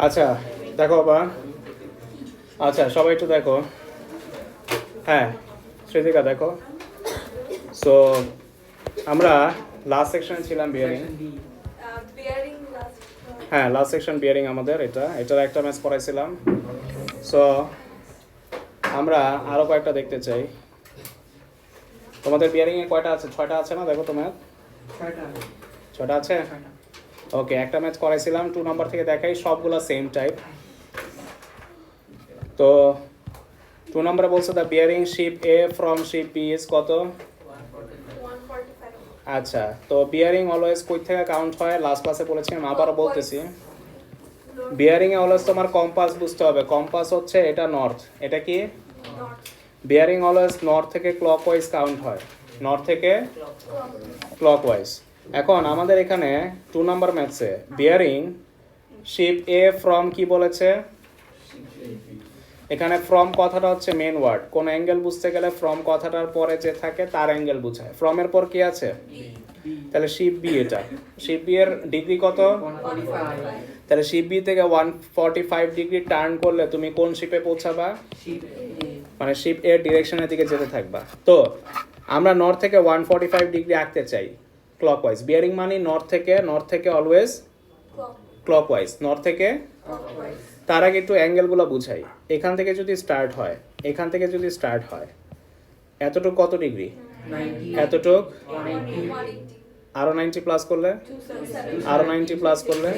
আচ্ছা দেখো বাবা, আচ্ছা সবাই একটু দেখো। হ্যাঁ শ্রীতিকা দেখো। সো আমরা লাস্ট সেকশনে ছিলাম বিয়ারিং। হ্যাঁ লাস্ট সেকশন বিয়ারিং আমাদের এটার একটা ম্যাচ পড়াইছিলাম। সো আমরা আরও কয়েকটা দেখতে চাই। তোমাদের বিয়ারিং এ কয়টা আছে? 6টা আছে না? দেখো তোমার 6টা আছে। ওকে, একটা ম্যাচ করাইছিলাম 2 নম্বর থেকে দেখাই, সবগুলা সেম টাইপ। তো 2 নম্বরে বলছে the bearing ship A from ship B is কত? 145। আচ্ছা, তো বিয়ারিং অলওয়েজ কই থেকে কাউন্ট হয়? লাস্ট ক্লাসে বলেছিলাম, আবারও বলতেছি। বিয়ারিং এ অলওয়েজ তোমার কম্পাস বুঝতে হবে। কম্পাস হচ্ছে এটা নর্থ, এটা কি বিয়ারিং অলওয়েজ নর্থ থেকে ক্লকওয়াইজ কাউন্ট হয়, নর্থ থেকে ক্লকওয়াইজ। এখন আমাদের এখানে 2 নাম্বার ম্যাথসে বিয়ারিং শিপ এ ফ্রম কি বলেছে? এখানে ফ্রম কথাটা হচ্ছে মেন ওয়ার্ড। কোন অ্যাঙ্গেল বুঝতে গেলে ফ্রম কথাটার পরে যে থাকে তার অ্যাঙ্গেল বোঝায়। ফ্রমের পর কি আছে? তাহলে শিপ বি, এটা শিপ বি এর ডিগ্রি কত? 145। তাহলে শিপ বি থেকে 145 ডিগ্রি টার্ন করলে তুমি কোন শিপে পৌঁছাবা? মানে শিপ এর ডিরেকশনের দিকে যেতে থাকবা। তো আমরা নর্থ থেকে 145 ডিগ্রি আঁকতে চাই ক্লকওয়াইজ। বিয়ারিং মানে নর্থ থেকে অলওয়েজ ক্লকওয়াইজ, নর্থ থেকে। তার আগে একটু অ্যাঙ্গেলগুলো বুঝাই। এখান থেকে যদি স্টার্ট হয় এতটুক কত ডিগ্রি? এতটুক। আরো 90 প্লাস করলে, আরো 90 প্লাস করলে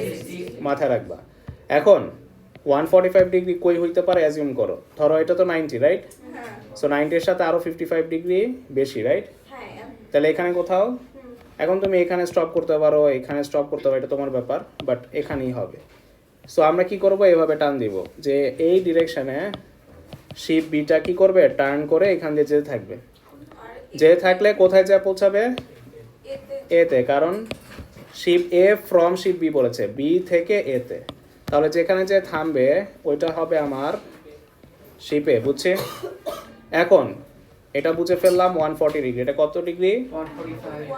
মাথায় রাখবা। এখন 145 ডিগ্রি কই হইতে পারে অ্যাজিউম করো। ধরো এটা তো 90, রাইট? সো 90 এর সাথে আরো 55 ডিগ্রি বেশি, রাইট? তাহলে এখানে কোথাও। এখন তুমি এখানে স্টপ করতে পারো, এখানে স্টপ করতে পারো, এটা তোমার ব্যাপার, বাট এখানেই হবে। সো আমরা কি করব? এভাবে টান দিব যে এই ডিরেকশনে শিপ বিটা কি করবে? টার্ন করে এখান দিয়ে যেতে থাকবে। যেতে থাকলে কোথায় যা পৌঁছাবে? এতে, কারণ ship A from ship B বলেছে, বি থেকে এতে। তাহলে যেখানে যে থামবে ওইটা হবে আমার শিপে, বুঝছি? এখন এটা বুঝে ফেললাম 140 ডিগ্রি। এটা কত ডিগ্রি? 145।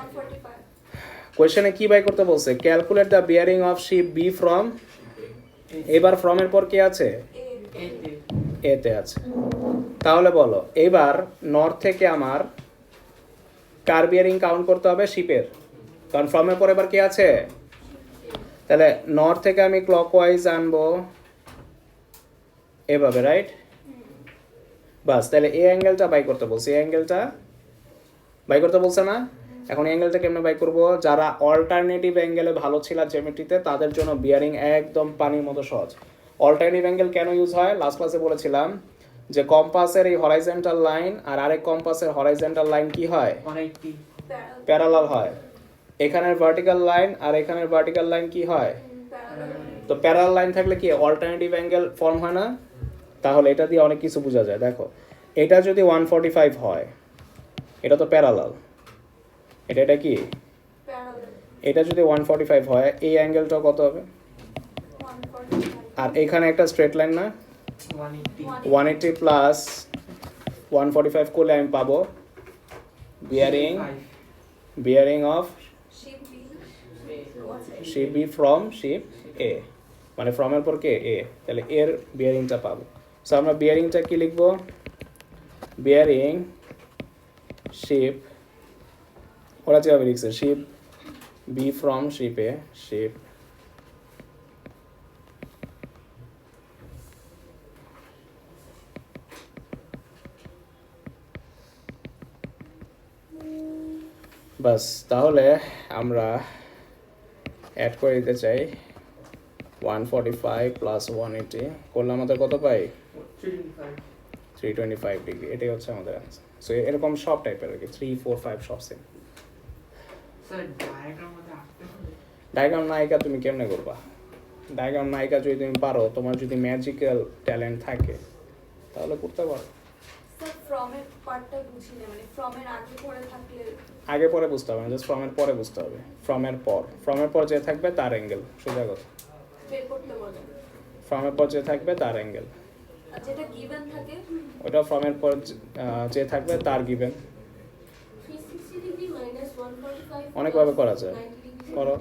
কোয়েশ্চেনে কি বাই করতে বলছে? Calculate the bearing of ship B from. এবার ফ্রমের পর কি আছে? এতে আছে। তাহলে বলো এবার নর্থ থেকে আমার কার বিয়ারিং কাউন্ট করতে হবে? শিপের, কারণ ফ্রমের পর এবার কি আছে? তাহলে নর্থ থেকে আমি ক্লকওয়াইজ আনবো এভাবে, রাইট? বাস, তাহলে এই অ্যাঙ্গেলটা বাই করতে বলছে, এই অ্যাঙ্গেলটা বাই করতে বলছে না? এখন অ্যাঙ্গেলটা কেমনে বাই করব? যারা অল্টারনেটিভ অ্যাঙ্গেলে ভালো ছিল জ্যামিতিতে তাদের জন্য বিয়ারিং একদম পানির মতো সহজ। অল্টারনেটিভ অ্যাঙ্গেল কেন ইউজ হয়? লাস্ট ক্লাসে বলেছিলাম যে কম্পাসের এই হরাইজন্টাল লাইন আর আরেক কম্পাসের হরাইজন্টাল লাইন কি হয়? প্যারালাল হয়। এখানের ভার্টিক্যাল লাইন আর এখানের ভার্টিক্যাল লাইন কি হয়? তো প্যারালাল লাইন থাকলে কি অল্টারনেটিভ অ্যাঙ্গেল ফর্ম হয় না? তাহলে এটা দিয়ে অনেক কিছু বোঝা যায়। দেখো এটা যদি 145 হয়, এটা তো প্যারালাল, এটা কি? এটা যদি 145 হয়, এই অ্যাঙ্গেলটা কত হবে? আর এখানে একটা স্ট্রেট লাইন না, 180 প্লাস 145 করলে আমি পাবো bearing of ship B from ship A, মানে ফ্রমের পর কে? এ। তাহলে এর বিয়ারিংটা পাবো। সো আমরা বিয়ারিংটা কি লিখবো? বিয়ারিং শিপ, ওরা যেভাবে লিখছে ship B from ship A, ship বাস। তাহলে আমরা অ্যাড করে দিতে চাই 145 প্লাস 180 করলে আমাদের কত পাই? 325 ডিগ্রি। এটাই হচ্ছে আমাদের অ্যান্সার। সো এরকম সব টাইপের আর কি, 3, 4, 5 সব সেম। ডায়াগ্রাম নায়িকা তুমি কেমনে করবা? ডায়াগ্রাম নায়িকা যদি তুমি পারো, তোমার যদি ম্যাজিক্যাল ট্যালেন্ট থাকে তাহলে করতে পারো। আগে পরে বুঝতে হবে না, জাস্ট ফ্রমের পরে বুঝতে হবে। ফ্রমের পর যে থাকবে তার অ্যাঙ্গেল, সোজা কথা। ফ্রমের পর যে থাকবে তার অ্যাঙ্গেল, ওটা ফ্রমের পর যে থাকবে তার গিভেন। অনেকভাবে করা যায়, 90 degree। করো,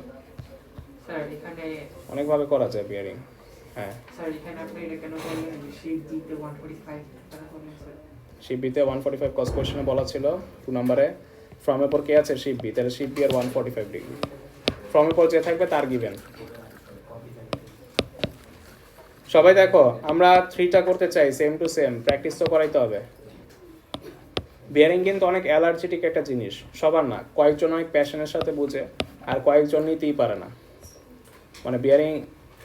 স্যার এখানে অনেকভাবে করা যায় বিয়ারিং। হ্যাঁ, স্যার এখানে আপনি এটা কেন বললেন যে শিপ দিতে 145 টাকা বললেন স্যার? শিপ বিতে 145 কস কোশ্চেনে বলা ছিল 2 নম্বরে ফ্রমের পর কে আছে শিপ বি, তাহলে শিপ বি এর 145 ডিগ্রি, ফ্রমের পর যে থাকবে তার গিভেন। সবাই দেখো আমরা 3টা করতে চাই সেম টু সেম, প্র্যাকটিস তো করাইতে হবে। বিয়ারিং কিন্তু অনেক অ্যালার্জেটিক একটা জিনিস, সবার না, কয়েকজন অনেক প্যাশনের সাথে বুঝে আর কয়েকজন নিতেই পারে না। মানে বিয়ারিং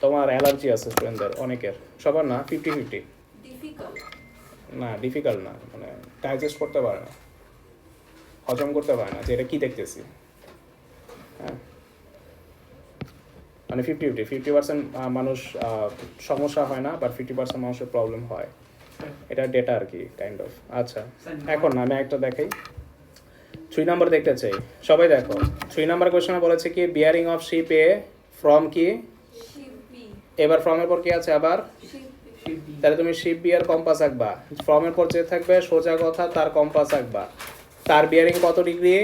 তোমার অ্যালার্জি আছে স্টুডেন্টদের অনেকের, সবার না, 50-50। Difficult। না ডিফিকাল্ট না, মানে ডাইজেস্ট করতে পারে না, হজম করতে পারে না যে এটা কি দেখতেছি। হ্যাঁ, মানে 50% মানুষ সমস্যা হয় না, বাট 50% মানুষের প্রবলেম হয়, এটা ডেটা আর কি কাইন্ড অফ। আচ্ছা, এখন আমি একটা দেখাই, 3 নাম্বার দেখতে চাই, সবাই দেখো 3 নাম্বার কোশ্চেনে বলেছে কি bearing of ship A from কি, Ship B। এবার ফ্রমের পর কি আছে আবার, Ship B। শিপ বি তাহলে তুমি শিপ বি এর কম্পাস আঁকবা, ফ্রমের পর যে থাকবে সোজা কথা তার কম্পাস আঁকবা। তার বিয়ারিং কত ডিগ্রি,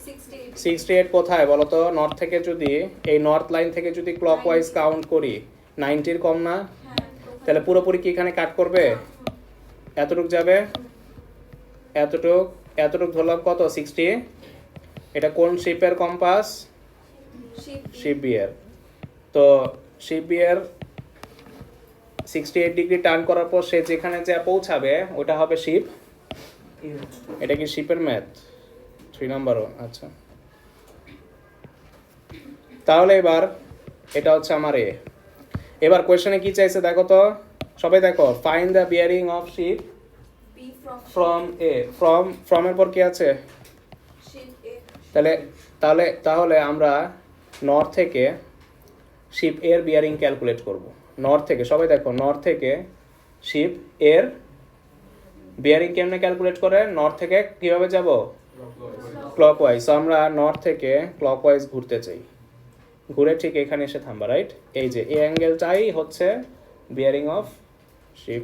68। 68 কোথায় বলো তো, নর্থ থেকে যদি এই নর্থ লাইন থেকে যদি ক্লকওয়াইজ কাউন্ট করি 90-র কম না, হ্যাঁ, তাহলে পুরোপুরি কি এখানে কাট করবে, এতটুক যাবে, এতটুক, এতটুক ধরলাম কত 60। এটা কোন শিপের compass, Ship B। Ship B এর। তো শিপ বি এর 68 ডিগ্রি টার্ন করার পর সে যেখানে যা পৌঁছাবে ওটা হবে শিপ, এটা কি শিপের ম্যাথ 3 নাম্বারও। আচ্ছা, তাহলে এবার এটা হচ্ছে আমার এ। এবার কোয়েশ্চনে কি চাইছে দেখো তো, সবাই দেখো, find the bearing of ship B from from A, ফ্রমের পর কি আছে, Ship A। তাহলে তাহলে তাহলে আমরা নর্থ থেকে শিপ এর বিয়ারিং ক্যালকুলেট করব। নর্থ থেকে, সবাই দেখো, নর্থ থেকে শিপ এর বিয়ারিং কেমনে ক্যালকুলেট করে, নর্থ থেকে কিভাবে যাব, ক্লকওয়াইজ। সো আমরা নর্থ থেকে ক্লকওয়াইজ ঘুরতে চাই, ঘুরে ঠিক এখানে এসে থামবা, রাইট। এই যে এই অ্যাঙ্গেলটাই হচ্ছে bearing of ship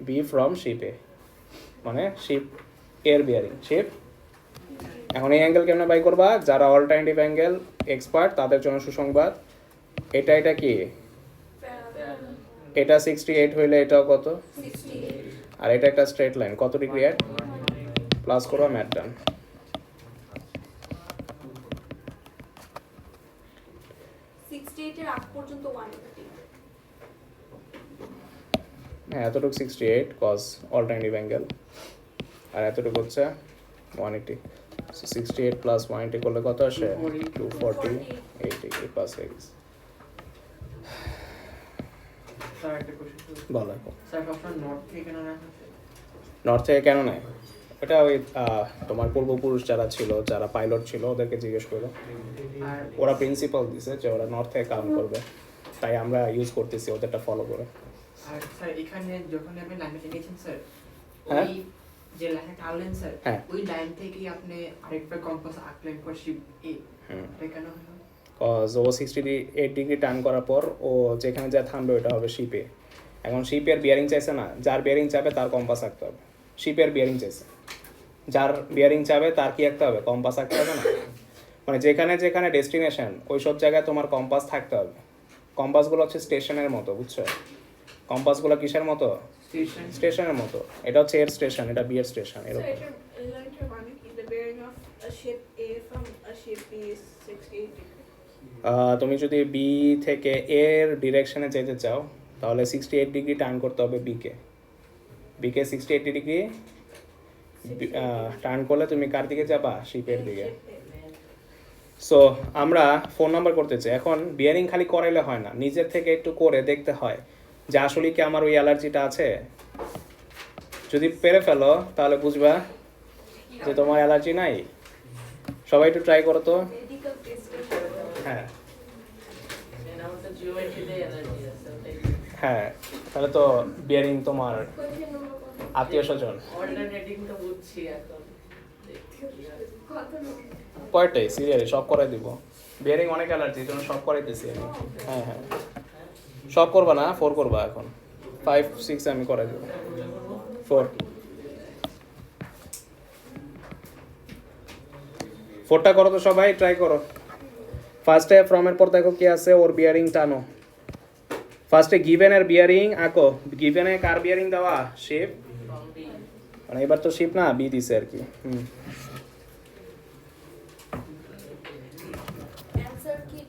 B from ship A, মানে শিপ এর বিয়ারিং শিপ। এখন এই অ্যাঙ্গেল কেমনে বাই করবা, যারা অল্টারনেটিভ অ্যাঙ্গেল এক্সপার্ট তাদের জন্য সুসংবাদ, এটা কি, এটা 68 হইলে এটাও কত, 68। আর এটা একটা স্ট্রেট লাইন, কত ডিগ্রি অ্যাড, প্লাস করো, ম্যাথ ডান। 68 এর আগ পর্যন্ত 180। হ্যাঁ, এতটুকু 68 কজ অল্টারনেটিভ অ্যাঙ্গেল, আর এতটুকু হচ্ছে 180। 68 প্লাস 180 করলে কত আসে, 240, 8 ডিগ্রি প্লাস এক্স। স্যার একটা কোশ্চেন বলো স্যার আপনার নর্থ থেকে কেন না হচ্ছে? নর্থ থেকে কেন নেয়, এটা ওই তোমার পূর্বপুরুষ যারা ছিল, যারা পাইলট ছিল ওদেরকে জিজ্ঞেস করো, আর ওরা প্রিন্সিপাল দিছে যে ওরা নর্থ থেকে কাউন্ট করবে, তাই আমরা ইউজ করতেছি ওদেরটা ফলো করে। আর স্যার এখানে যখন আপনি লাইনটা টেনেছেন স্যার, হ্যাঁ। ওই যে লাইনটা টানলেন স্যার, হ্যাঁ। ওই লাইন থেকেই আপনি আরেকবার কম্পাস আঁকলেন ফর শিপ এ, হুম, এটা কেন হলো? কজ ও 68 ডিগ্রি টার্ন করার পর ও যেখানে যা থামবে ওটা হবে শিপে। এখন শিপের বিয়ারিং চাইছে না, যার বিয়ারিং চাবে তার কম্পাস আঁকতে হবে, শিপের বিয়ারিং চাইছে, যার বিয়ারিং চাবে তার কি আঁকতে হবে, কম্পাস আঁকতে হবে না। মানে যেখানে যেখানে ডেস্টিনেশন ওই সব জায়গায় তোমার কম্পাস থাকতে হবে। কম্পাসগুলো হচ্ছে স্টেশনের মতো, বুঝছো, কম্পাসগুলো কিসের মতো, স্টেশন স্টেশনের মতো। এটা হচ্ছে এর স্টেশন, এটা বি এর স্টেশন, So এরকম। later on, the bearing of a ship A from a ship B is 68 degrees. তুমি যদি বি থেকে এর ডিরেকশনে যেতে চাও তাহলে 68 ডিগ্রি টার্ন করতে হবে বিকে, বিকে 68 ডিগ্রি টার্ন করলে তুমি কার দিকে যাবা, শিপের দিকে। সো আমরা 4 নাম্বার করতে চাই। এখন বিয়ারিং খালি করাইলে হয় না, নিজের থেকে একটু করে দেখতে হয় যে আসলে কি আমার ওই অ্যালার্জিটা আছে। যদি পেরে ফেলো তাহলে বুঝবা যে তোমার অ্যালার্জি নাই। সবাই একটু ট্রাই করো তো। মেডিকেল টেস্টে হ্যাঁ আমার তো জিওমেট্রিতে অ্যালার্জি আছে ওটাই। হ্যাঁ, তাহলে তো বিয়ারিং তোমার কোয়েশ্চেন নম্বর কত? আত্মীয় স্বজন অল্টারনেটিং তো বুঝছি এখন। দেখি কি হয়। কত নম্বর? কয়টাই সিরিয়ালি সব করাই দিব। বিয়ারিং অনেক অ্যালার্জি, এই জন্য সব করাইতেছি আমি। হ্যাঁ হ্যাঁ, সব করবা না, 4 করবা এখন, 5 6 আমি করাই দেবো। 4 4টা করো তো সবাই, ট্রাই করো। ফার্স্টে ফ্রমের পর দেখো কি আছে, ওর বিয়ারিং টানো। ফার্স্টে গিভেনের বিয়ারিং আঁকো। গিভেনে কার বিয়ারিং দেওয়া? শিপ। From B. মানে এবার তো শিপ না, বি দিছে আর কি। অ্যানসার কি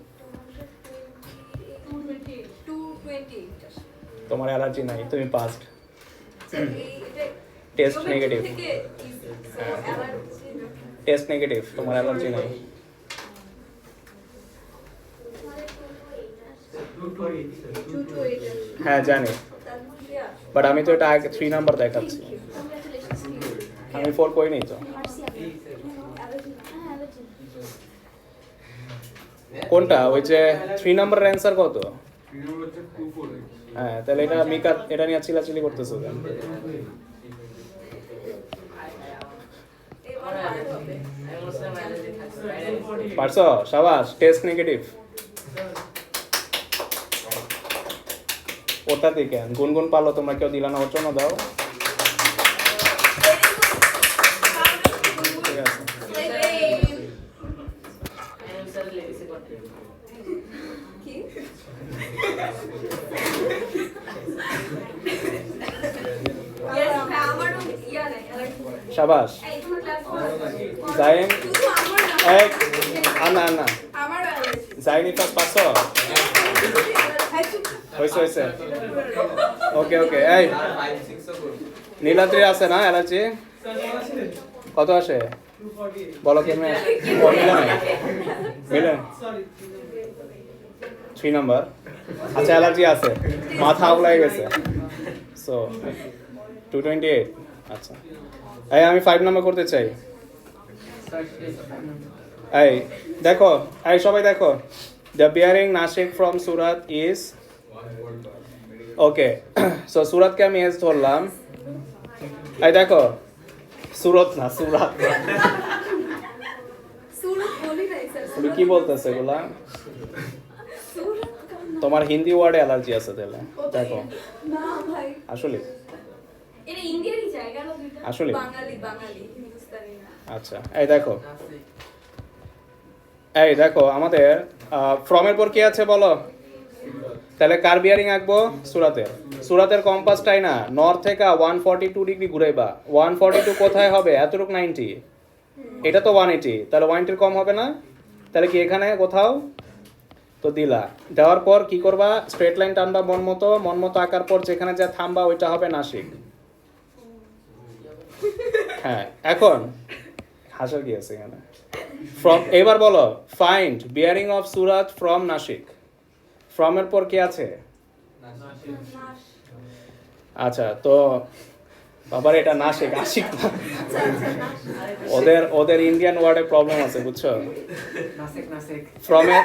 220 তোমার অ্যালার্জি নাই, তুমি পাস্ট। এটা টেস্ট নেগেটিভ। থেকে easy, so allergy test negative, তোমার অ্যালার্জি নাই। 228 হ্যাঁ জানি, তার মধ্যে বাট আমি তো এটা আগে 3 নাম্বার দেখাচ্ছি, আমি 4 কই নেই তো। কোনটা? ওই যে 3 নাম্বারের অ্যান্সার কত? হ্যাঁ, তাহলে এটা মিকা এটা নিয়ে চিলাচিলি করতেছো কেন? এবার আর হবে I must have allergy থাকছে। পারছো? সাবাস, টেস্ট নেগেটিভ। ওটা দিকে গুনগুন পারলো, তোমরা কেউ দিলা না, ওর জন্য দাও। ঠিক আছে। I am sir legacy করতে। কি Yes, হ্যাঁ, আমারও ইয়া নাই, allergy। সাবাস। এই, তোমার class করো। জাইন, শুধু আমার না, এই আনা আনা আমারও allergy। জাইন ইফাস পারছো? হয়েছে হয়েছে। ওকে ওকে। এই নীলাদ্রি আছে না অ্যালার্জি? কত আসে বলো, কেমনে আসে? ও মিলে নাই, মিলে 3 নাম্বার। আচ্ছা, অ্যালার্জি আছে, মাথা আউলাই গেছে। সো 228। আচ্ছা, এই আমি 5 নাম্বার করতে চাই। এই দেখো, এই সবাই দেখো, the bearing Nashik from Surat is okay. So সুরাতকে আমি এস ধরলাম। এই দেখো, সুরত না সুরাত। সুরত বলি নাই স্যার, তুমি কি বলতেছে এগুলা? সুরত তোমার হিন্দি ওয়ার্ডে অ্যালার্জি আছে তাহলে দেখো। না ভাই, আসলে এটা ইন্ডিয়ারই জায়গা না দুইটা। আসলে? বাঙালি বাঙালি হিন্দুস্তানি না। আচ্ছা, এই দেখো, এই দেখো আমাদের ফ্রমের পর কি আছে বলো? তাহলে কার বিয়ারিং আঁকবো? সুরাতের। সুরাতের কম্পাসটাই না, নর্থ থেকে 142 ডিগ্রি ঘুরাইবা। 142 কোথায় হবে? এতটুক 90, এটা তো 180, তাহলে 180 কম হবে না? তাহলে কি এখানে কোথাও তো দিলা। দেওয়ার পর কি করবা? স্ট্রেট লাইন টানবা মন মতো আঁকার পর যেখানে যা থামবা ওইটা হবে নাসিক। হ্যাঁ, এখন হাসার কি আছে এখানে? ফ্রম, এবার বলো, find bearing of Surat from Nashik. ফ্রমের পর কি আছে? আচ্ছা, তো বাবার এটা নাসিক, আশিক না। ওদের ইন্ডিয়ান ওয়ার্ডে প্রবলেম আছে, বুঝছো? নাসেক নাসেক ফ্রমে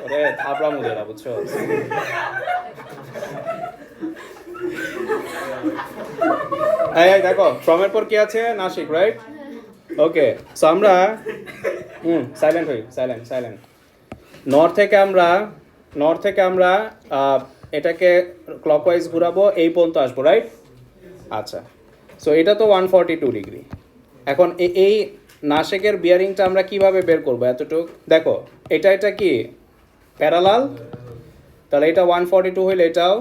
ওরে থাপড়া মুদেরা, বুঝছো? এই দেখো, ফ্রমের পর কি আছে? নাসিক, রাইট? ওকে, সো আমরা সাইলেন্ট হই, সাইলেন্ট। নর্থ থেকে আমরা এটাকে ক্লকওয়াইজ ঘোরাবো, এই পর্যন্ত আসবো, রাইট? আচ্ছা, সো এটা তো 142 ডিগ্রি। এখন এই নাসিকের বিয়ারিংটা আমরা কিভাবে বের করবো? এতটুক দেখো, এটা কি প্যারালাল, তাহলে এটা 142 হইলে এটাও,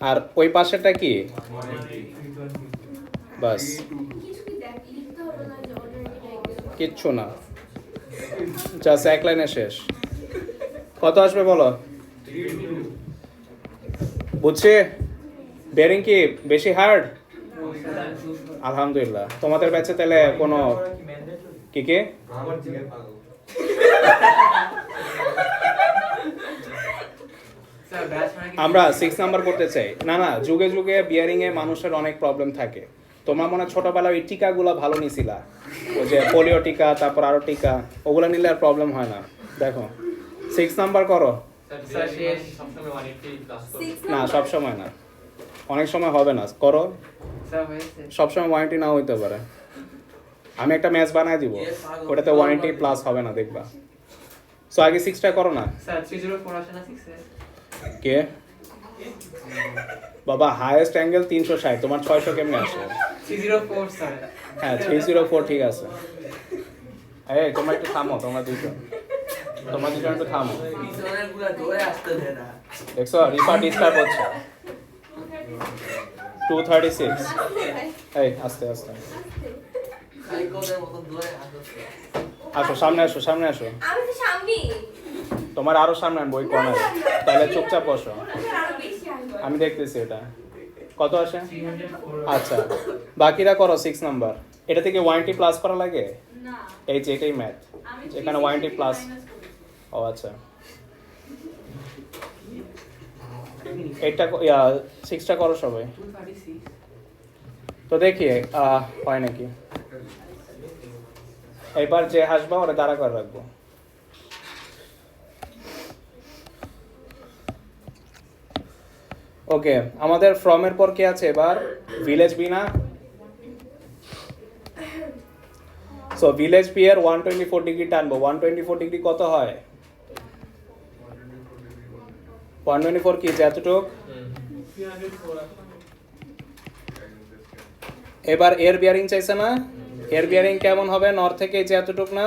আর ওই পাশেরটা কি? বাস, কিচ্ছু না, জাস্ট এক লাইনে শেষ। কত আসবে বলো? বুঝছি? বেরিং কি বেশি হার্ড? আলহামদুলিল্লাহ। তোমাদের ব্যাচে তাহলে কোনো কি আমরা 6 নাম্বার করতে চাই। না, যুগে যুগে বিয়ারিং এ মানুষের অনেক প্রবলেম থাকে। তোমার মনে ছোটবেলায় ওই টিকাগুলো ভালো নিছিলা, ওই যে পোলিও টিকা, তারপর আরো টিকা, ওগুলো নিলে আর প্রবলেম হয় না। দেখো 6 নাম্বার করো। না, সব সময় না, অনেক সময় হবে না, করো। সবসময় ওয়ারেন্টি নাও হইতে পারে। আমি একটা ম্যাচ বানাই দিব, ওটাতে ওয়ারেন্টি প্লাস হবে না, দেখবা। সো আগে 6টা করো না। স্যার 304 আসে না 6 এ? কে বাবা, হাইয়েস্ট অ্যাঙ্গেল 360, তোমার 600 কেমনে আসে? 304 স্যার। হ্যাঁ 304 ঠিক আছে। এই তোমরা একটু থামো, তোমরা দুজন একটু থামো। পিছনের গুলা ধরে আসতে দেয় না। দেখছো রিফা ডিস্টার্ব হচ্ছে। 236। এই আস্তে আস্তে সাইকোদের মতো ধরে আসতে। আসো, সামনে আসো, সামনে আসো। আমি তো সামনে তোমার আরো সামনে আনবো ওই কর্নারে। তাহলে চুপচাপ বসো, আরো বেশি আসবে আমি দেখতেছি এটা কত আসে। 304 আচ্ছা বাকিরা করো 6 নাম্বার। এটা থেকে ওয়ারেন্টি প্লাস করা লাগে? না এই যে এটাই ম্যাথ, আমি এখানে ওয়ারেন্টি প্লাস। মাইনাস করেছি ও আচ্ছা, এইটা 6টা করো সবাই। 236 তো দেখি হয় নাকি। এবার যে হাসবা ওরা দাঁড়া করে রাখবো। ওকে, আমাদের ফ্রমের পর কি আছে এবার? ভিলেজ বি না? সো ভিলেজ বি এর 124 ডিগ্রি টানবো। 124 ডিগ্রি কত হয়? 124 কি যতটুক? এবার এর বিয়ারিং চাইছে না? এর বিয়ারিং কেমন হবে? নর্থ থেকে যে এতটুক না?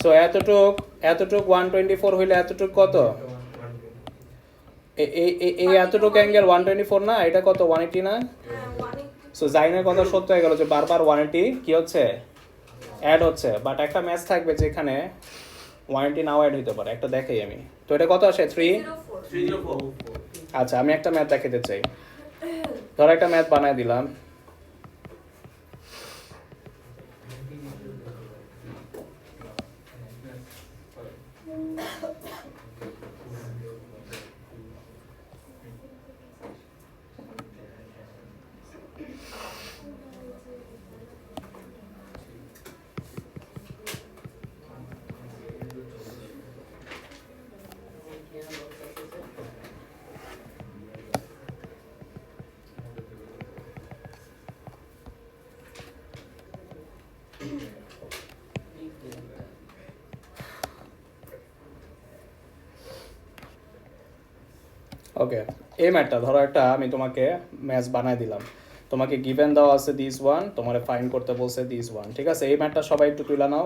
সো এতটুক 124 হইলে এতটুক কত? এই এতটুক অ্যাঙ্গেল 124 না? এটা কত 180 না? সো জাইনের কথা সত্য হয়ে গেল যে বারবার 180 কি হচ্ছে? অ্যাড হচ্ছে। বাট একটা ম্যাচ থাকবে যেখানে 180 নাও অ্যাড হইতে পারে, একটা দেখাই আমি। তো এটা কত আসে? 304 আচ্ছা আমি একটা ম্যাথ দেখাতে চাই। ধর একটা ম্যাথ বানায় দিলাম। ওকে, এই ম্যাথটা ধরো একটা আমি তোমাকে ম্যাথ বানায় দিলাম। তোমাকে গিভেন দেওয়া আছে দিস ওয়ান, তোমার ফাইন্ড করতে বলছে দিস ওয়ান। ঠিক আছে, এই ম্যাথটা সবাই একটু তুলে নাও।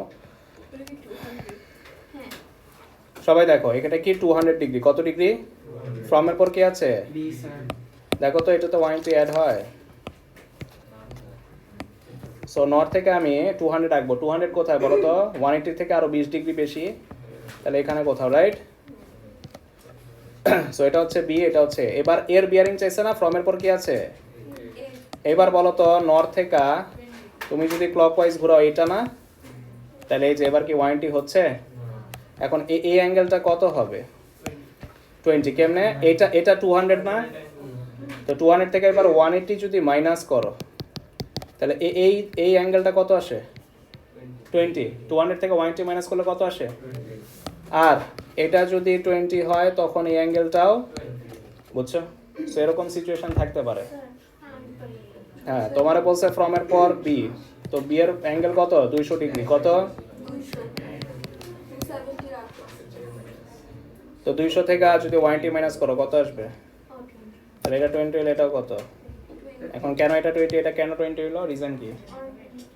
সবাই দেখো এখানে কি 200 ডিগ্রি। কত ডিগ্রি? ফ্রমের পর কি আছে? B sir. দেখো তো এটা তো 180 অ্যাড হয়। সো নর্থ থেকে আমি 200 রাখবো। 200 কোথায় বলো তো? 180 থেকে আরো 20 ডিগ্রি বেশি, তাহলে এখানে কোথাও, রাইট? সো এটা হচ্ছে বি, এটা হচ্ছে। এবার এর বিয়ারিং চাইছে না? ফ্রমের পর কি আছে? এবার বলো তো নর্থ থেকে তুমি যদি ক্লকওয়াইজ ঘোরাও এটা না? তাহলে এই যে এবার কি 180 হচ্ছে? এখন এই অ্যাঙ্গেলটা কত হবে? 20। কেমনে? এটা 200 না? তো 200 থেকে এবার 180 যদি মাইনাস করো তাহলে এই অ্যাঙ্গেলটা কত আসে? 20। 200 থেকে 180 মাইনাস করলে কত আসে? আর এটা যদি 20 হয় তখন এই অ্যাঙ্গেলটাও, বুঝছো? সো এরকম সিচুয়েশন থাকতে পারে। হ্যাঁ, তোমারে বলছে ফ্রমের পর বি, তো বি এর অ্যাঙ্গেল কত? 200 ডিগ্রি। কত? 270 রাখো। তো 200 থেকে যদি 180 মাইনাস করো কত আসবে? তাহলে এটা 20 হলে এটাও কত? এখন কেন এটা 20, এটা কেন 20 হলো? রিজন কি?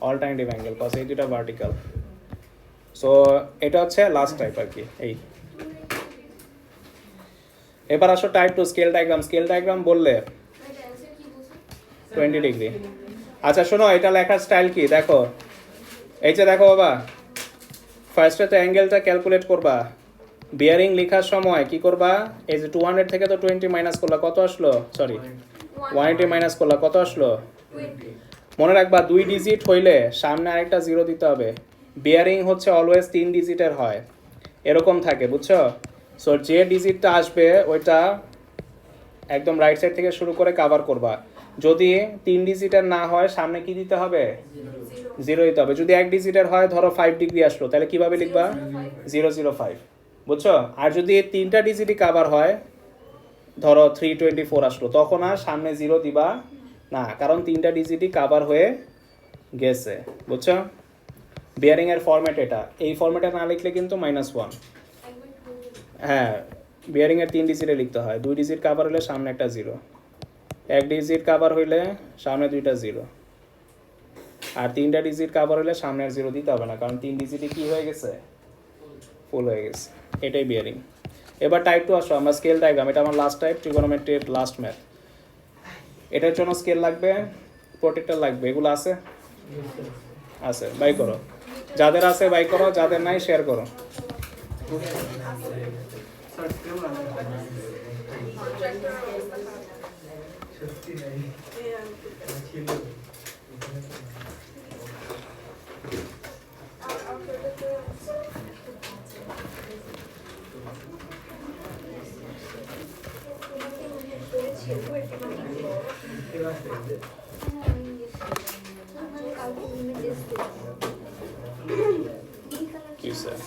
অল্টারনেটিভ অ্যাঙ্গেল, কজ এই দুটো ভার্টিক্যাল। সো এটা হচ্ছে লাস্ট টাইপ আর কি। এই এবার আসো type 2 scale diagram. Scale diagram বললে 20 ডিগ্রি। আচ্ছা শোনো, এটা লেখার স্টাইল কি দেখো। এই যে দেখো বাবা, ফার্স্টে তো অ্যাঙ্গেলটা ক্যালকুলেট করবা। বিয়ারিং লেখার সময় কি করবা? এই যে 200 থেকে তো 20 মাইনাস করলা, কত আসলো? সরি 180 মাইনাস করলা, কত আসলো? 20 মনে রাখবা 2 ডিজিট হইলে সামনে আরেকটা জিরো দিতে হবে। বিয়ারিং হচ্ছে অলওয়েজ 3 ডিজিটের হয়, এরকম থাকে, বুঝছো? সো যে ডিজিটটা আসবে ওইটা একদম রাইট সাইড থেকে শুরু করে কভার করবা। যদি 3 ডিজিটের না হয় সামনে কি দিতে হবে? জিরো দিতে হবে। যদি 1 ডিজিটের হয়, ধরো 5 ডিগ্রি আসলো, তাহলে কিভাবে লিখবা? 005, বুঝছো? আর যদি 3টা ডিজিটই কভার হয়, ধরো 324 আসলো, তখন আর সামনে জিরো দিবা না, কারণ 3টা ডিজিটই কভার হয়ে গেছে, বুঝছো? বিয়ারিং এর ফরম্যাট এটা। এই ফরম্যাটে না লিখলে কিন্তু -1। হ্যাঁ, বিয়ারিং এর 3 ডিজিটে লিখতে হয়, 2 ডিজিট কভার হলে সামনে একটা জিরো। এক ডিজিট কাভার হইলে সামনে 2টা জিরো, আর 3টা ডিজিট কাভার হইলে সামনে আর জিরো দিতে হবে না, কারণ 3 ডিজিটে কি হয়ে গেছে, ফুল হয়ে গেছে। এটাই বিয়ারিং। এবার টাইপ 2 আসো, আমরা স্কেল ডায়াগ্রাম, এটা আমার লাস্ট টাইপ, ট্রিগোনোমেট্রির লাস্ট ম্যাথ। এটার জন্য স্কেল লাগবে, প্রোটেক্টর লাগবে, এগুলো আছে? আছে, বাই করো। যাদের আছে বাই করো, যাদের নাই শেয়ার করো। সার্চ কেউ না কি স্যার?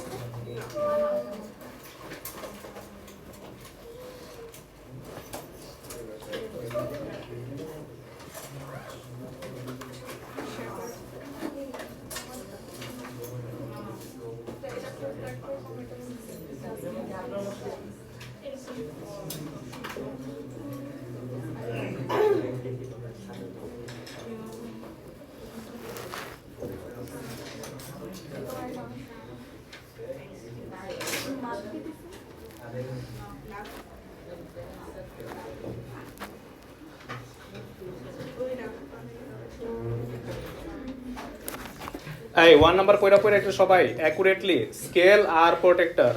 এই 1 নাম্বার পয়রা পয়রা একটু সবাই অ্যাকুরেটলি স্কেল আর প্রোটেক্টর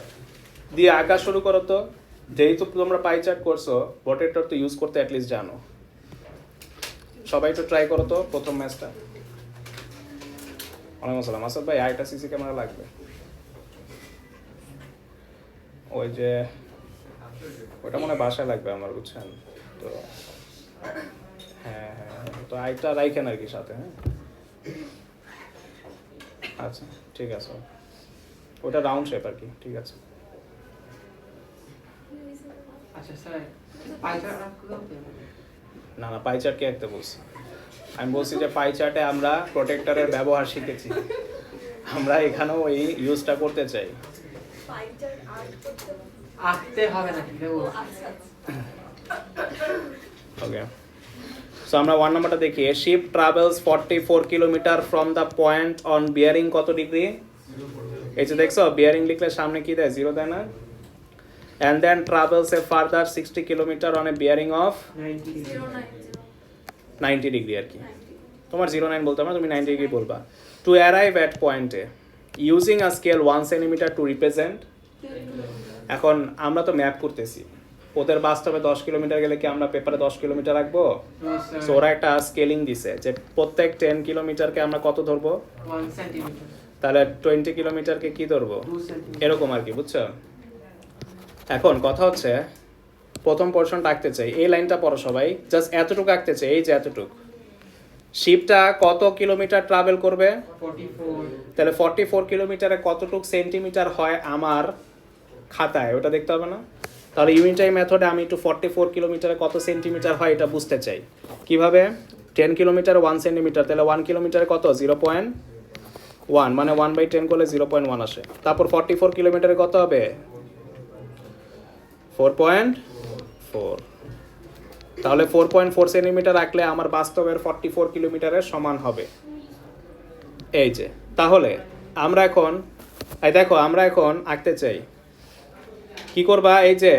দিয়ে আঁকা শুরু করো তো। যেহেতু তোমরা পাই চার্ট করছো, প্রোটেক্টর তো ইউজ করতে অ্যাটলিস্ট জানো। সবাই একটু ট্রাই করো তো প্রথম ম্যাচটা। ওয়ালাইকুম আসসালাম। আসাদ ভাই আরেকটা সিসি ক্যামেরা লাগবে, ওই যে ওটা মনে হয় বাসায় লাগবে আমার, বুঝছেন তো। হ্যাঁ হ্যাঁ, তো আরেকটা রাইখেন আর কি সাথে। হ্যাঁ আচ্ছা ঠিক আছে, ওটা রাউন্ড শেপ আর কি, ঠিক আছে। আচ্ছা স্যার পাই চার্ট আপ করতে না না, পাই চার্ট কে একটা বলছি, আমি বলছি যে পাই চার্টে আমরা প্রোটেক্টরের ব্যবহার শিখেছি, আমরা এখানেও এই ইউজটা করতে চাই। আঁকতে হবে না ঠিক আছে। ওকে, সো আমরা 1 নাম্বারটা দেখি। Ship travels 44 kilometre from the point on bearing কত ডিগ্রি? এই যে দেখছো বিয়ারিং লিখলে সামনে কি দেয়, 0 দেয় না? and then travels a further 60 kilometer on a bearing of 90 degree আর কি। তোমার 09 বলতে হবে না, তুমি 90 ডিগ্রি বলবা। to arrive at point A using a scale 1 centimeter to represent। এখন আমরা তো ম্যাপ করতেছি, ওদের বাস্তবে 10 কিলোমিটার গেলে কি আমরা পেপারে 10 কিলোমিটার রাখবো? সো ওরা একটা স্কেলিং দিছে যে প্রত্যেক 10 কিলোমিটারকে আমরা কত ধরবো, 1 সেন্টিমিটার, তাহলে 20 কিলোমিটারকে কি ধরবো, 2 সেন্টিমিটার, এরকম আর কি, বুঝছো? এখন কথা হচ্ছে প্রথম পোরশনটা আঁকতে চাই, এই লাইনটা পড়ো সবাই, জাস্ট এতটুকু আঁকতে চাই, এই যে এতটুকু। শিপটা কত কিলোমিটার ট্রাভেল করবে? 44 তাহলে 44 কিলোমিটারে কতটুকু সেন্টিমিটার হয় আমার খাতায়, ওটা দেখতে হবে না? তাহলে ইউনিটাই মেথডে আমি একটু 44 কিলোমিটারে কত সেন্টিমিটার হয় এটা বুঝতে চাই। কিভাবে? 10 কিলোমিটার 1 সেন্টিমিটার, তাহলে 1 কিলোমিটারে কত, 0.1, মানে 1/10 করলে 0.1 আসে। তারপর 44 কিলোমিটারে কত হবে, 4.4। তাহলে 4.4 সেন্টিমিটার রাখলে আমার বাস্তবের 44 কিলোমিটারের সমান হবে। এই যে, তাহলে আমরা এখন দেখো আমরা এখন আঁকতে চাই, কি করবা, এই যে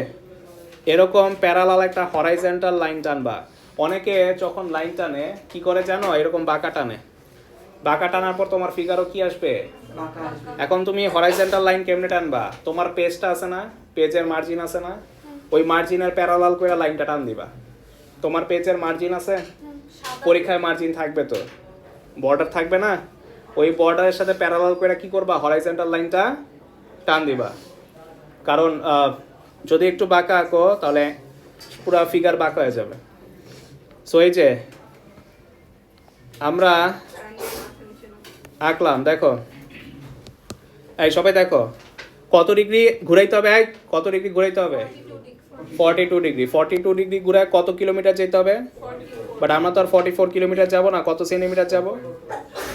এরকম প্যারালাল একটা হরাইজন্টাল লাইন টানবা। অনেকে যখন লাইন টানে কি করে জানো, এরকম বাঁকা টানে, বাঁকা টানার পর তোমার ফিগারও কি আসবে, বাঁকা আসবে। এখন তুমি হরাইজন্টাল লাইন কেমনে টানবা, তোমার পেজটা আছে না, পেজের মার্জিন আছে না, ওই মার্জিনের প্যারালাল করে লাইনটা টান দিবা। তোমার পেজের মার্জিন আছে, পরীক্ষায় মার্জিন থাকবে তো, বর্ডার থাকবে না, ওই বর্ডারের সাথে প্যারালাল করে কি করবা, হরাইজন্টাল লাইনটা টান দিবা। কারণ যদি একটু বাঁকা আঁকো তাহলে পুরো ফিগার বাঁকা হয়ে যাবে। সো এই যে আমরা আঁকলাম, দেখো এই সবাই দেখো কত ডিগ্রি ঘুরাইতে হবে, কত ডিগ্রি ঘুরাইতে হবে, 42 ডিগ্রি। 42 ডিগ্রি ঘুরায় কত কিলোমিটার যেতে হবে, বাট আমরা তো আর 44 কিলোমিটার যাব না, কত সেন্টিমিটার যাব?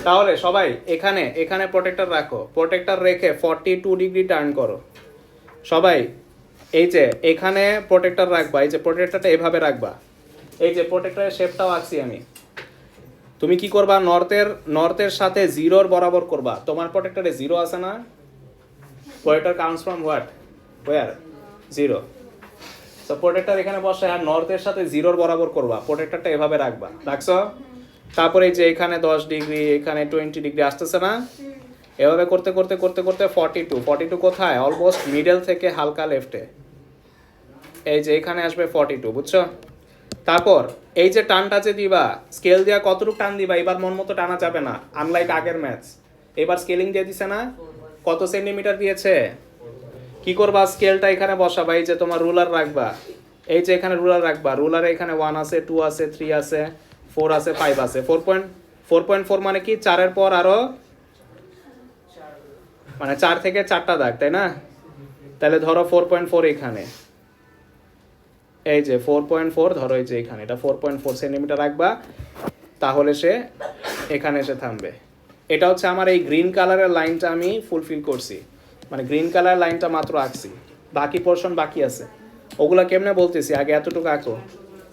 তাহলে সবাই এখানে এখানে প্রোটেক্টর রাখো, প্রোটেক্টর রেখে 42 ডিগ্রি টার্ন করো সবাই। এই যে এখানে প্রোটেক্টর রাখবা, এই যে প্রোটেক্টরটা এভাবে রাখবা, এই যে প্রোটেক্টরের শেপটাও আঁকছি আমি। তুমি কি করবা, নর্থের সাথে জিরোর বরাবর করবা। তোমার প্রোটেক্টরে জিরো আছে না? Protractor comes from what, where? Zero. So protractor এখানে বসে আর নর্থের সাথে জিরোর বরাবর করবা, প্রোটেক্টরটা এভাবে রাখবা। রাখছো? তারপরে এই যে এখানে 10 ডিগ্রি, এখানে 20 ডিগ্রি আসতেছে না? এভাবে করতে করতে করতে করতে 42 কোথায়? অলমোস্ট মিডল থেকে হালকা লেফটে। এই যে এখানে আসবে 42, বুঝছো? তারপর এই যে টানটা যে দিবা, স্কেল দিয়া কতটুকু টান দিবা, এবার মন মতো টানা যাবে না, আনলাইক আগের ম্যাথস। এবার স্কেলিং দিয়ে দিছে না? কত সেন্টিমিটার দিয়েছে? কি করবা, স্কেলটা এখানে বসাবা, এই যে তোমার রুলার রাখবা, এই যে এখানে রুলার রাখবা, রুলারে এখানে 1 আছে, 2 আছে, 3 আছে, 4 আছে, 5 আছে। 4.4 মানে কি? 4-এর পর আরো, মানে 4 থেকে 4টা দাগ, তাই না? তাহলে ধরো 4.4 এখানে, এই যে 4.4 ধরো, এই যে এখানে এটা 4.4 সেন্টিমিটার রাখবা, তাহলে সে এখানে এসে থামবে। এটা হচ্ছে আমার এই গ্রিন কালারের লাইনটা আমি ফুলফিল করছি, মানে গ্রিন কালার লাইনটা মাত্র আঁকছি, বাকি পোর্শন বাকি আছে। ওগুলা কেমনে বলতেছি, আগে এতটুকু আঁকো।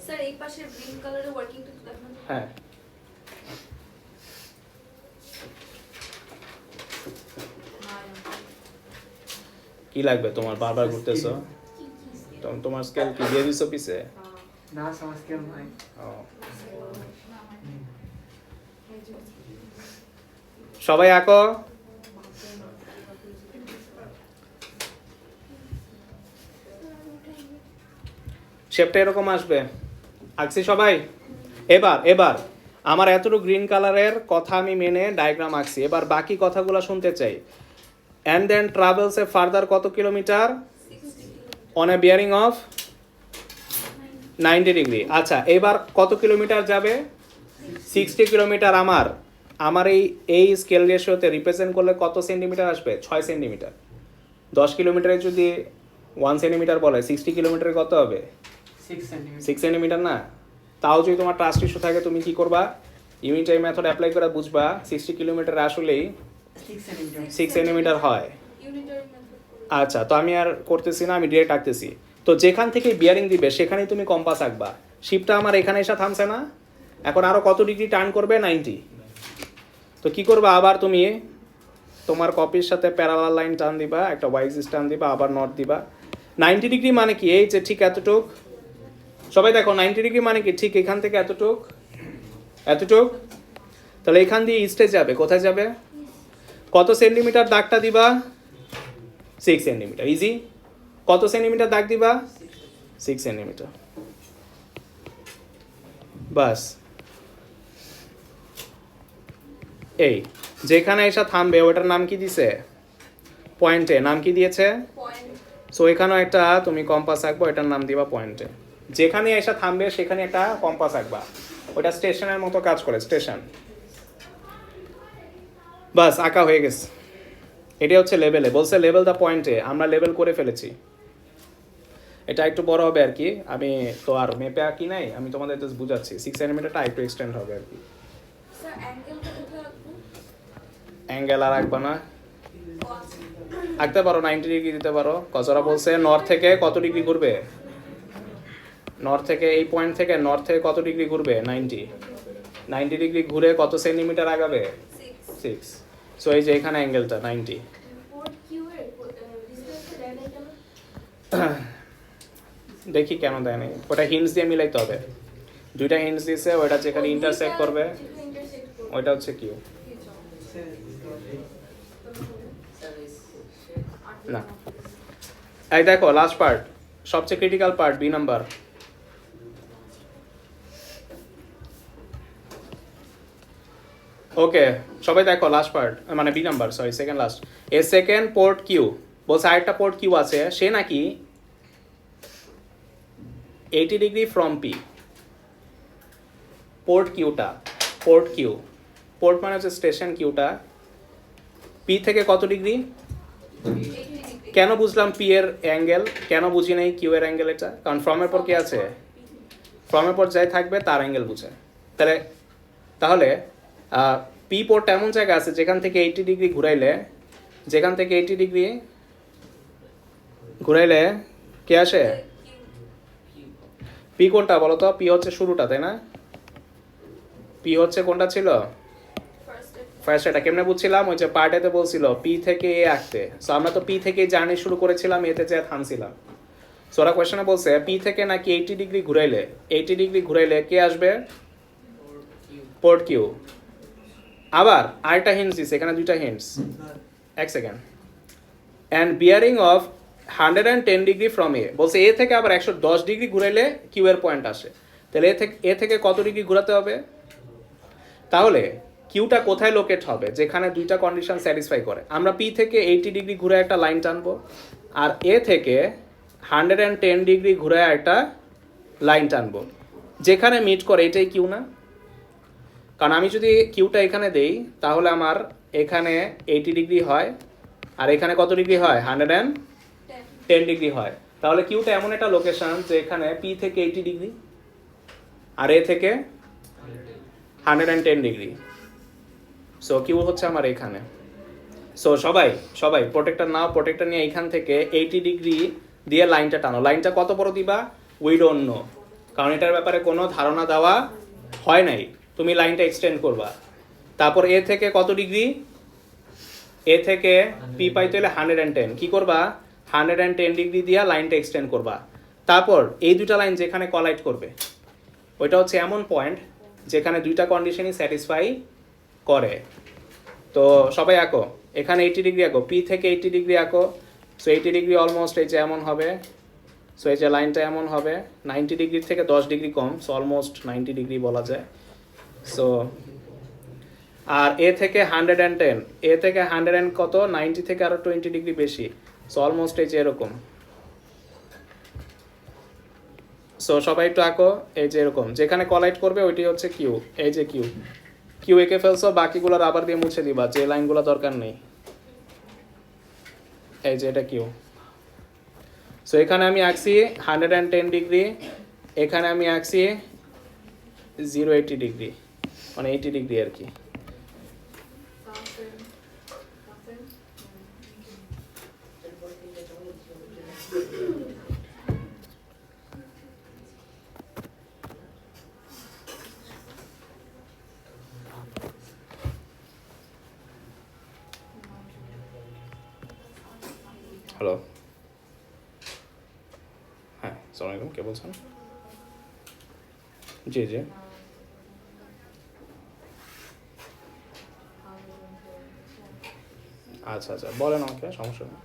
স্যার এই পাশের গ্রিন কালারের ওয়ার্কিংটা একটু দেখান। হ্যাঁ, কি লাগবে তোমার, বারবার ঘুরতেছো? তোমার স্কেল কি দিয়ে দিছো পিছে? না সমস্ত কেউ নাই। ও। সবাই আঁকো। শেপটা এরকম আসবে। আঁকছি সবাই? এবার আমার এতটুকু গ্রিন কালারের কথা আমি মেনে ডায়াগ্রাম আঁকছি, এবার বাকি কথাগুলো শুনতে চাই। And then travels a further কত kilometre? On a bearing of 90 degree. আচ্ছা, এবার কত কিলোমিটার যাবে? 60 কিলোমিটার। আমার এই স্কেল রেশিওতে রিপ্রেজেন্ট করলে কত সেন্টিমিটার আসবে? 6 সেন্টিমিটার। 10 কিলোমিটারে যদি 1 সেন্টিমিটার বলে, 60 কিলোমিটারে কত হবে? 6 সেন্টিমিটার না? তাও যদি তোমার ট্রাস্ট ইস্যু থাকে, তুমি কি করবা? ইউনিট টাইম মেথড অ্যাপ্লাই করে বুঝবা 60 কিলোমিটার আসলেই 6 সেন্টিমিটার হয়। ইউনিটারি মেথড করে। আচ্ছা, তো আমি আর করতেছি না, আমি ডিরেক্ট আঁকতেছি। তো যেখান থেকে বিয়ারিং দিবে সেখানেই তুমি কম্পাস আঁকবা। শিপটা আমার এখানে এসে থামছে না? এখন আরো কত ডিগ্রি টার্ন করবে? 90। তো কি করবা, আবার তুমি তোমার কপির সাথে প্যারালাল লাইন টান দিবা, একটা ওয়াইজ টান দিবা, আবার নট দিবা। 90 ডিগ্রি মানে কি? এই যে ঠিক এতটুক। সবাই দেখো, 90 ডিগ্রি মানে কি? ঠিক এখান থেকে এতটুক, তাহলে এখান দিয়ে ইস্টে যাবে। কোথায় যাবে? কত সেন্টিমিটার দাগটা দিবা? 6 সেন্টিমিটার। ইজি। কত সেন্টিমিটার দাগ দিবা? 6 সেন্টিমিটার। বাস। এই যেখানে এসে থামবে ওটার নাম কি দিছে? পয়েন্টে নাম কি দিয়েছে? পয়েন্ট। সো এখানেও একটা তুমি কম্পাস আঁকবো, এটার নাম দিবা পয়েন্টে। যেখানে এসে থামবে সেখানে একটা কম্পাস আঁকবা, ওটা স্টেশনের মতো কাজ করে, স্টেশন। বাস, আঁকা হয়ে গেছে। এটা হচ্ছে লেভেলে, বলছে লেভেল দ্য পয়েন্টে, আমরা লেভেল করে ফেলেছি। এটা একটু বড় হবে আর কি, আমি তো আর মেপে আঁকি নাই, আমি তোমাদের জাস্ট বুঝাচ্ছি। 6 সেন্টিমিটারটা একটু এক্সটেন্ড হবে আর কি। স্যার অ্যাঙ্গেলটা কোথায় রাখবো? অ্যাঙ্গেল আর আঁকবা না? ও আচ্ছা। আঁকতে পারো, 90 ডিগ্রি দিতে পারো। কজরা বলছে নর্থ থেকে কত ডিগ্রি ঘুরবে? নর্থ থেকে, এই পয়েন্ট থেকে নর্থ থেকে কত ডিগ্রি ঘুরবে? 90 ডিগ্রি ঘুরে কত সেন্টিমিটার আগাবে? 6। সো এই যে এখানে অ্যাঙ্গেলটা 90। পোর্ট কিউ এর ডিসপ্লেতে দেয় নাই কেন? দেখি কেন দেয় নাই, ওটা হিন্টস দিয়ে মিলাইতে হবে। দুইটা হিন্টস দিয়েছে, ওটা যেখানে ইন্টারসেক্ট করবে ইন্টারসেক্ট করবে। ওইটা হচ্ছে কিউ। না, এই দেখো লাস্ট পার্ট, সবচেয়ে critical part, B number. Okay, সবাই দেখো লাস্ট পার্ট, মানে B number, sorry second last. A second port Q, বলছে আরেকটা পোর্ট কিউ আছে, সে নাকি 80 degree from P. Port Q, port মানে হচ্ছে স্টেশন, কিউটা পি থেকে কত ডিগ্রি? কেন বুঝলাম পি এর অ্যাঙ্গেল, কেন বুঝি নাই কিউ এর অ্যাঙ্গেল? এটা কারণ ফ্রমের পর কি আছে? ফ্রমের পর যাই থাকবে তার অ্যাঙ্গেল বুঝে। তাহলে পি পোর্ট এমন জায়গা আছে যেখান থেকে 80 ডিগ্রি ঘুরাইলে, কে আসে? পি কোনটা বলো তো? পি হচ্ছে শুরুটা, তাই না? পি হচ্ছে কোনটা ছিল? ফার্স্ট। এটা কেমনে বুঝছিলাম? ওই যে পার্টেতে বলছিল পি থেকে এ আঁকতে। সো আমরা তো পি থেকে জার্নি শুরু করেছিলাম, এতে যে থামছিলাম। সো ওরা কোয়েশ্চনে বলছে পি থেকে নাকি 80 ডিগ্রি ঘুরাইলে, 80 ডিগ্রি ঘুরাইলে কে আসবে? Port Q. আবার আরেকটা হিন্টস দিচ্ছে, এখানে দুইটা হিন্টস। এক second. And bearing of 110 degree from A, বলছে এ থেকে আবার 110 ডিগ্রি ঘুরাইলে কিউ এর পয়েন্ট আসে। তাহলে এ থেকে কত ডিগ্রি ঘোরাতে হবে? তাহলে কিউটা কোথায় লোকেট হবে? যেখানে দুইটা কন্ডিশন স্যাটিসফাই করে। আমরা পি থেকে 80 ডিগ্রি ঘুরে একটা লাইন টানবো, আর এ থেকে 110 ডিগ্রি ঘুরে একটা লাইন টানবো, যেখানে মিট করে এটাই কিউ না? কারণ আমি যদি কিউটা এখানে দেই তাহলে আমার এখানে 80 ডিগ্রি হয়, আর এখানে কত ডিগ্রি হয়? 110 ডিগ্রি হয়। তাহলে কিউটা এমন একটা লোকেশন যে এখানে পি থেকে 80 ডিগ্রি আর এ থেকে 110 ডিগ্রি। সো কিউ হচ্ছে আমার এখানে। সো সবাই প্রোটেক্টর নাও, প্রোটেক্টর নিয়ে এইখান থেকে 80 ডিগ্রি দিয়ে লাইনটা টানো। লাইনটা কত বড় দিবা? উই ডোন্ট নো, কারণ এটার ব্যাপারে কোনো ধারণা দেওয়া হয় নাই। তুমি লাইনটা এক্সটেন্ড করবা। তারপর এ থেকে কত ডিগ্রি? এ থেকে পি পাইতে হলে 110, কি করবা? 110 ডিগ্রি দিয়ে লাইনটা এক্সটেন্ড করবা। তারপর এই দুটা লাইন যেখানে কলাইড করবে ওইটা হচ্ছে এমন পয়েন্ট যেখানে দুইটা কন্ডিশনই স্যাটিসফাই করে। তো সবাই আঁকো, এখানে 80 ডিগ্রি আঁকো, পি থেকে 80 ডিগ্রি আঁকো। সো 80 ডিগ্রি অলমোস্ট এই যে এমন হবে। সো এই যে লাইনটা এমন হবে, 90 ডিগ্রি থেকে 10 ডিগ্রি কম, সো অলমোস্ট 90 ডিগ্রি বলা যায়। সো আর এ থেকে 110, এ থেকে 100 কত? 90 থেকে আরো 20 ডিগ্রি বেশি, সো অলমোস্ট এই যে এরকম। সো সবাই একটু আঁকো, এই যে এরকম যেখানে কলাইড করবে ওইটি হচ্ছে কিউ। এই যে কিউ এঁকে ফেলছো, বাকিগুলো রাবার দিয়ে মুছে দিবা, যে লাইনগুলো দরকার নেই। এই যে এটা কিউ। সো এখানে আমি আঁকছি 110 ডিগ্রি, এখানে আমি আঁকছি 080 ডিগ্রি, মানে 80 ডিগ্রি আর কি। হ্যালো, হ্যাঁ আসসালামু আলাইকুম, কে বলছেন? জি জি, আচ্ছা আচ্ছা, বলেন আমাকে, সমস্যা নেই।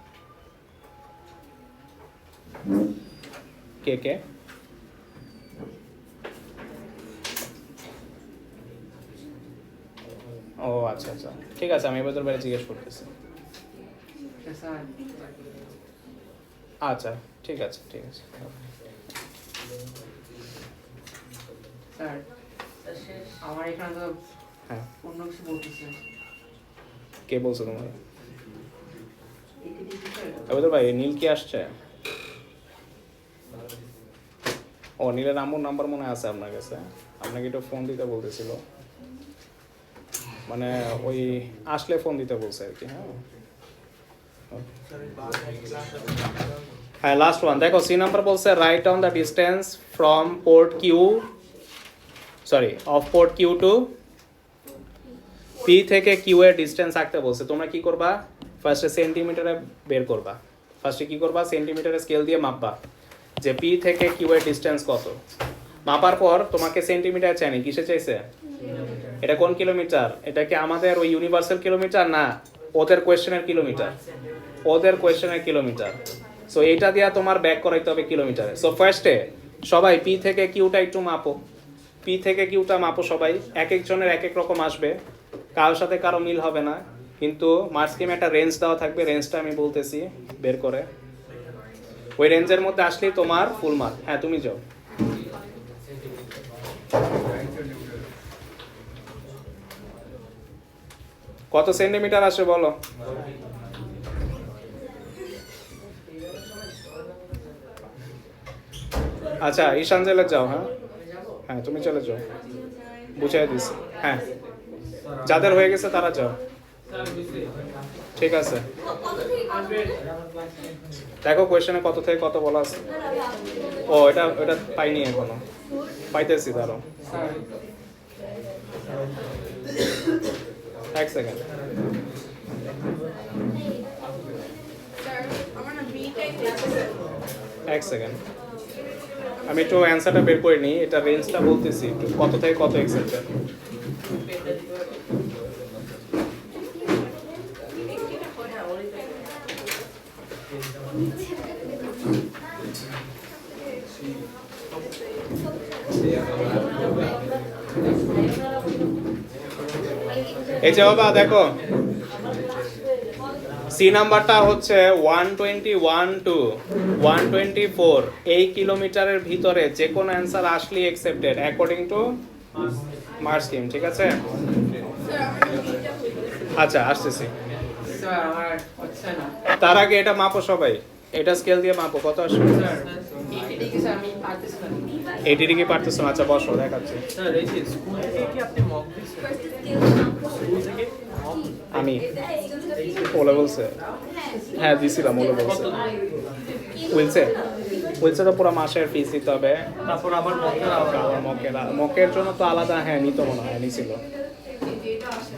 কে? ও আচ্ছা আচ্ছা, ঠিক আছে, আমি এবার তোর বাইরে জিজ্ঞেস করতেছি। আচ্ছা ঠিক আছে। স্যার আমার এখানে তো হ্যাঁ, অন্য কিছু বলতেছে। কে বলছো তোমার? 80 ডিগ্রি স্যার। এবার ভাই নীল কি আসছে? ও নীলের আম্মুর নাম্বার মনে আছে আপনার কাছে, আপনাকে একটু ফোন দিতে বলতেছিল, মানে ওই আসলে ফোন দিতে বলছে আর কি। হ্যাঁ লাস্ট ওয়ান দেখো, সি নাম্বার বলছে right down the distance from port Q, sorry of port Q to P থেকে কিউ এর ডিস্টেন্স আঁকতে বলছে। তোমরা কি করবা? ফার্স্টে সেন্টিমিটারে বের করবা, ফার্স্টে কি করবা? সেন্টিমিটারে স্কেল দিয়ে মাপবা যে পি থেকে কিউ এর ডিস্টেন্স কত। মাপার পর তোমাকে সেন্টিমিটার চাইনি, কিসে চাইছে? এটা কোন কিলোমিটার? এটা কি আমাদের ওই ইউনিভার্সাল কিলোমিটার না ওদের কোয়েশ্চেনের কিলোমিটার? ওদের কোয়েশ্চেনের কিলোমিটার। সো এইটা দিয়া তোমার ব্যাক করাইতে হবে কিলোমিটারে। সো ফার্স্টে সবাই পি থেকে কিউটা একটু মাপো, পি থেকে কিউটা মাপো সবাই। এক একজনের এক এক রকম আসবে, কারোর সাথে কারো মিল হবে না, কিন্তু মার্ক স্কিমে একটা রেঞ্জ দেওয়া থাকবে, রেঞ্জটা আমি বলতেছি বের করে। ওই রেঞ্জের মধ্যে আসলেই তোমার ফুল মার্ক। হ্যাঁ তুমি যাও। কত সেন্টিমিটার আসে বলো? আচ্ছা ঈশান চলে যাও। হ্যাঁ তুমি চলে যাও, বুঝাই দিছি। হ্যাঁ যাদের হয়ে গেছে তারা যাও, ঠিক আছে। কত থেকে কত? দেখো কোয়েশ্চেনে কত থেকে কত বলা আছে। না, না, ও এটা পাইনি এখনো, পাইতেছি দাঁড়ো স্যার 1 সেকেন্ড। Sir, আমার না B-টাই হয়েছে। 1 সেকেন্ড, আমি একটু অ্যান্সারটা বের করে নিই, এটা রেঞ্জটা বলতেছি একটু কত থেকে কত এক্সেপ্টেড। এই যে বাবা দেখো, সি নাম্বারটা হচ্ছে 121 টু 124, এই কিলোমিটারের ভিতরে যে কোনো অ্যান্সার আসলেই accepted according to marks scheme, ঠিক আছে? Sir, আমার না B-টা হয়েছে। আচ্ছা আসতেছি। স্যার আমার হচ্ছে না তার আগে এটা মাপো সবাই, এটা স্কেল দিয়ে মাপো কত আসবে। স্যার এইদিকে স্যার আমি পারতেছি না 80 ডিগ্রি পারতেছো না? আচ্ছা বসো দেখাচ্ছি। স্যার এই যে স্কুল থেকে কি আপনি মক দিচ্ছেন? First scale স্কুল থেকে আমি এটা ওলা বলছে, হ্যাঁ দিছিলাম, ওলা বলছে বলছে তো পুরো মাসের ফিস দিতে হবে, তারপর আবার মকের আবার মকের জন্য তো আলাদা, হ্যাঁ নিত মনে হয়, নিছিল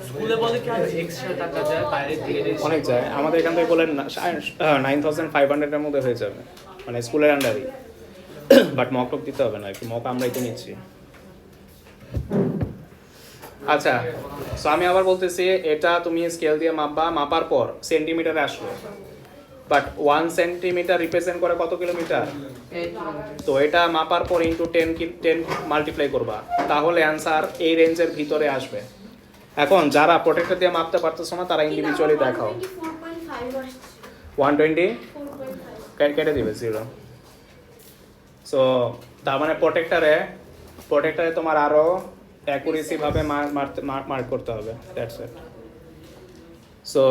স্কুলে বলে কি আর এক্সট্রা টাকা যায় বাইরে থেকে অনেক যায়। আমাদের এখান থেকে বলেন 9500 এর মধ্যে হয়ে যাবে, মানে স্কুলের আন্ডারই, বাট মক টক দিতে হবে না, একটু মক আমরাই তো নিচ্ছি। আচ্ছা, সো আমি আবার বলতেছি, এটা তুমি স্কেল দিয়ে মাপবা, মাপার পর সেন্টিমিটারে আসলো, বাট 1 সেন্টিমিটার রিপ্রেজেন্ট করে কত কিলোমিটার? 8 কিলোমিটার তো এটা মাপার পর ইন্টু 10 মাল্টিপ্লাই করবা, তাহলে অ্যান্সার এই রেঞ্জের ভিতরে আসবে। এখন যারা প্রোটেক্টর দিয়ে মাপতে পারতেছো না তারা ইন্ডিভিজুয়ালি দেখাও। 4.5 আসছে। 120 4.5 কেটে দিবে 0। সো তার মানে প্রোটেক্টরে তোমার আরো অ্যাকুরেসি ভাবে মার্ক করতে হবে, দ্যাটস ইট। সো